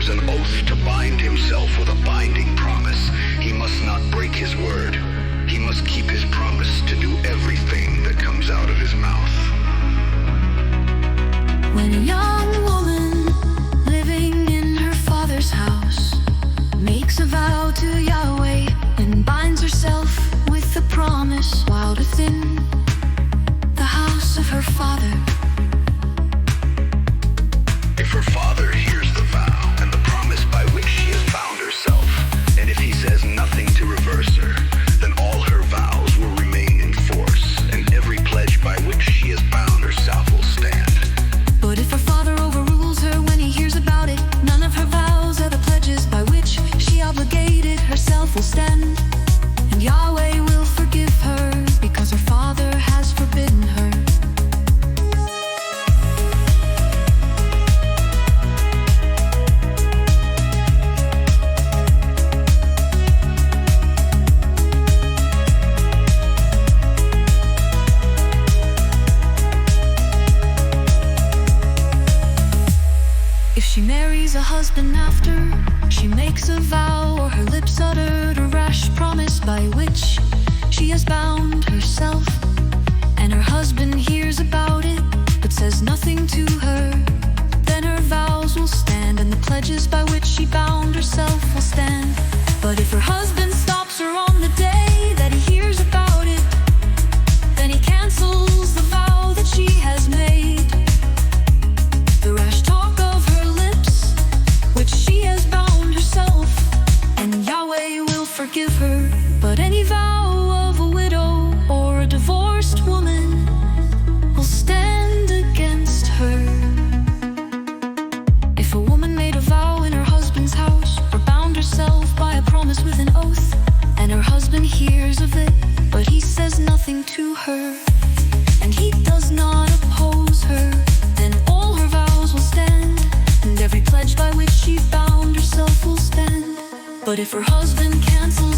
swears an oath to bind himself with a binding promise. He must not break his word. He must keep his promise to do everything that comes out of his mouth. When a young woman living in her father's house makes a vow to Yahweh and binds herself with the promise while within the house of her father. If her father hears the vow and the promise by which she has bound herself, and if he says nothing to reverse her, then all her vows will remain in force, and every pledge by which she has bound herself will stand. But if her father overrules her when he hears about it, none of her vows or the pledges by which she obligated herself will stand. And Yahweh will forgive her because her father has forbidden her. If she marries a husband after she makes a vow, or her lips uttered a rash promise by which she has bound herself, and her husband hears about it but says nothing to her, then her vows will stand, and the pledges by which she bound herself will stand. But if her husband stops her on the day that he hears about it, then he cancels the vow that she has made. The rash talk of her lips, which she has bound herself, and Yahweh will forgive her. But any vow of a widow or a divorced woman will stand against her. If a woman made a vow in her husband's house, or bound herself by a promise with an oath, and her husband hears of it, but he says nothing to her, and he does not oppose her, then all her vows will stand, and every pledge by which she bound herself will stand. But if her husband cancels